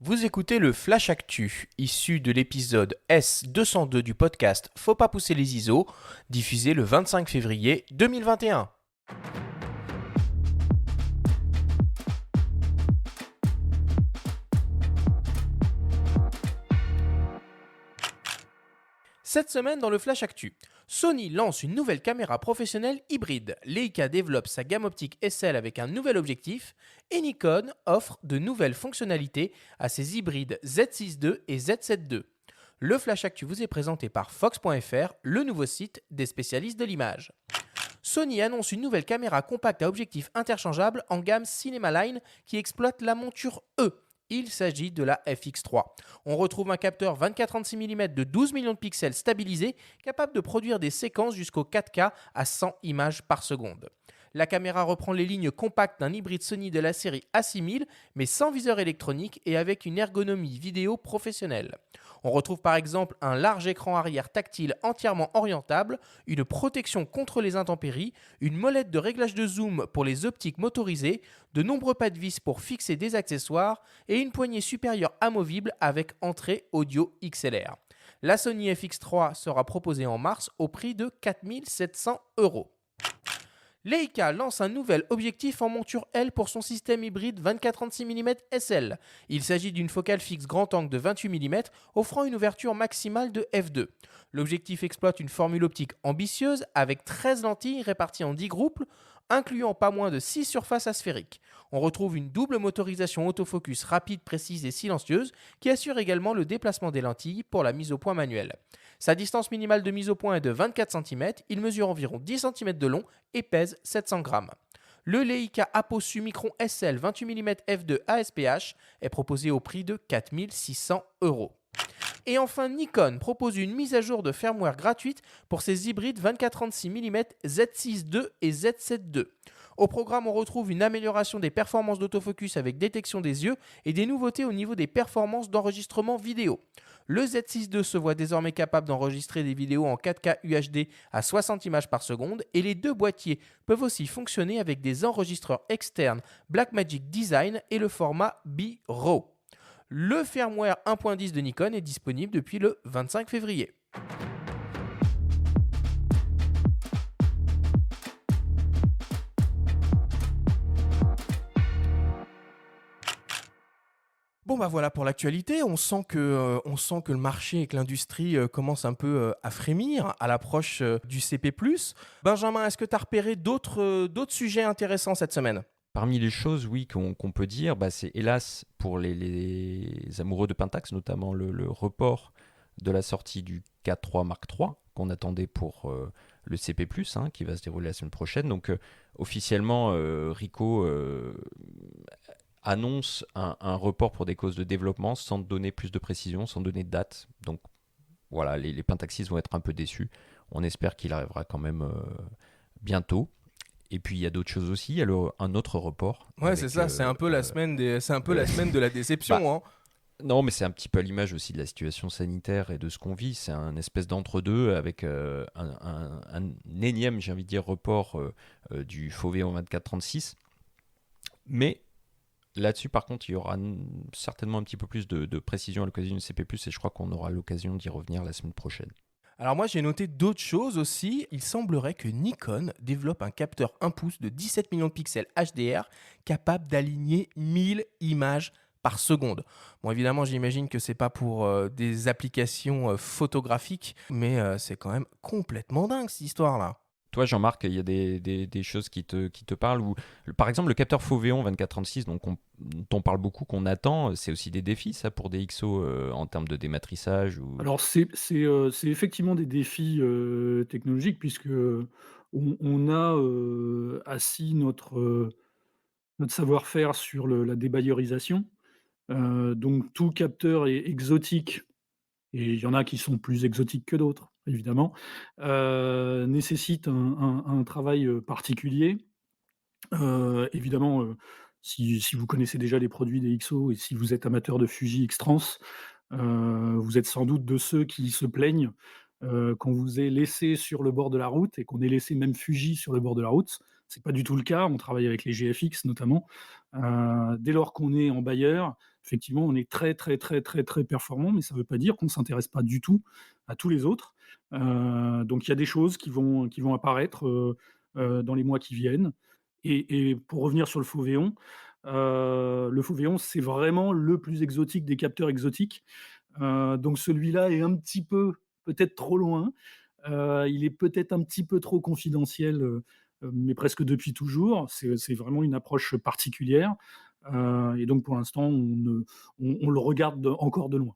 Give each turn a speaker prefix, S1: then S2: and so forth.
S1: Vous écoutez le Flash Actu, issu de l'épisode S202 du podcast Faut pas pousser les ISO, diffusé le 25 février 2021. Cette semaine dans le Flash Actu, Sony lance une nouvelle caméra professionnelle hybride, Leica développe sa gamme optique SL avec un nouvel objectif et Nikon offre de nouvelles fonctionnalités à ses hybrides Z6 II et Z7 II. Le Flash Actu vous est présenté par Fox.fr, le nouveau site des spécialistes de l'image. Sony annonce une nouvelle caméra compacte à objectif interchangeable en gamme Cinema Line qui exploite la monture E. Il s'agit de la FX3. On retrouve un capteur 24-36 mm de 12 millions de pixels stabilisé, capable de produire des séquences jusqu'au 4K à 100 images par seconde. La caméra reprend les lignes compactes d'un hybride Sony de la série A6000, mais sans viseur électronique et avec une ergonomie vidéo professionnelle. On retrouve par exemple un large écran arrière tactile entièrement orientable, une protection contre les intempéries, une molette de réglage de zoom pour les optiques motorisées, de nombreux pas de vis pour fixer des accessoires et une poignée supérieure amovible avec entrée audio XLR. La Sony FX3 sera proposée en mars au prix de 4 700 €. Leica lance un nouvel objectif en monture L pour son système hybride 24-36 mm SL. Il s'agit d'une focale fixe grand angle de 28 mm offrant une ouverture maximale de f2. L'objectif exploite une formule optique ambitieuse avec 13 lentilles réparties en 10 groupes, incluant pas moins de 6 surfaces asphériques. On retrouve une double motorisation autofocus rapide, précise et silencieuse qui assure également le déplacement des lentilles pour la mise au point manuelle. Sa distance minimale de mise au point est de 24 cm, il mesure environ 10 cm de long et pèse 700 grammes. Le Leica Aposu Micron SL 28 mm f2 ASPH est proposé au prix de 4 600 €. Et enfin, Nikon propose une mise à jour de firmware gratuite pour ses hybrides 24-36 mm Z6 II et Z7 II. Au programme, on retrouve une amélioration des performances d'autofocus avec détection des yeux et des nouveautés au niveau des performances d'enregistrement vidéo. Le Z6 II se voit désormais capable d'enregistrer des vidéos en 4K UHD à 60 images par seconde et les deux boîtiers peuvent aussi fonctionner avec des enregistreurs externes Blackmagic Design et le format B-RAW. Le firmware 1.10 de Nikon est disponible depuis le 25 février. Bon bah voilà pour l'actualité, on sent que le marché et que l'industrie commencent un peu à frémir à l'approche du CP+. Benjamin, est-ce que tu as repéré d'autres sujets intéressants cette semaine?
S2: Parmi les choses, oui, qu'on peut dire, c'est hélas pour les amoureux de Pentax, notamment le report de la sortie du K3 Mark III qu'on attendait pour le CP+, qui va se dérouler la semaine prochaine. Donc officiellement, Ricoh annonce un report pour des causes de développement sans donner plus de précision, sans donner de date. Donc voilà, les Pentaxistes vont être un peu déçus. On espère qu'il arrivera quand même bientôt. Et puis il y a d'autres choses aussi. Il y a un autre report.
S1: Ouais, c'est ça, c'est un peu la semaine la semaine de la
S2: bah,
S1: déception, hein.
S2: non, mais c'est un petit peu à l'image aussi de la situation sanitaire et de ce qu'on vit. C'est un espèce d'entre-deux avec un énième, j'ai envie de dire, report du Fauvéon 24-36. Mais là-dessus, par contre, il y aura certainement un petit peu plus de précision à l'occasion du CP+, et je crois qu'on aura l'occasion d'y revenir la semaine prochaine.
S1: Alors moi j'ai noté d'autres choses aussi. Il semblerait que Nikon développe un capteur 1 pouce de 17 millions de pixels HDR capable d'aligner 1000 images par seconde. Bon évidemment j'imagine que c'est pas pour des applications photographiques, mais c'est quand même complètement dingue cette histoire-là.
S2: Toi, Jean-Marc, il y a des choses qui te parlent ou, par exemple, le capteur Fauvéon 24-36, donc dont on parle beaucoup, qu'on attend, c'est aussi des défis, ça, pour des XO en termes de dématrissage ou...
S3: Alors c'est effectivement des défis, technologiques puisque, on a, assis notre savoir-faire sur la débayerisation. Donc tout capteur est exotique et il y en a qui sont plus exotiques que d'autres, évidemment, nécessite un travail, particulier. Évidemment, si vous connaissez déjà les produits des XO et si vous êtes amateur de Fuji X-Trans, vous êtes sans doute de ceux qui se plaignent, qu'on vous ait laissé sur le bord de la route et qu'on ait laissé même Fuji sur le bord de la route. C'est pas du tout le cas. On travaille avec les GFX notamment. Dès lors qu'on est en bailleur, effectivement, on est très, très, très, très, très performant, mais ça ne veut pas dire qu'on ne s'intéresse pas du tout à tous les autres. Donc il y a des choses qui vont apparaître, dans les mois qui viennent. Et pour revenir sur le Fauvéon, c'est vraiment le plus exotique des capteurs exotiques. Donc celui-là est un petit peu, peut-être trop loin. Il est peut-être un petit peu trop confidentiel, mais presque depuis toujours. C'est vraiment une approche particulière, et donc pour l'instant, on le regarde encore de loin.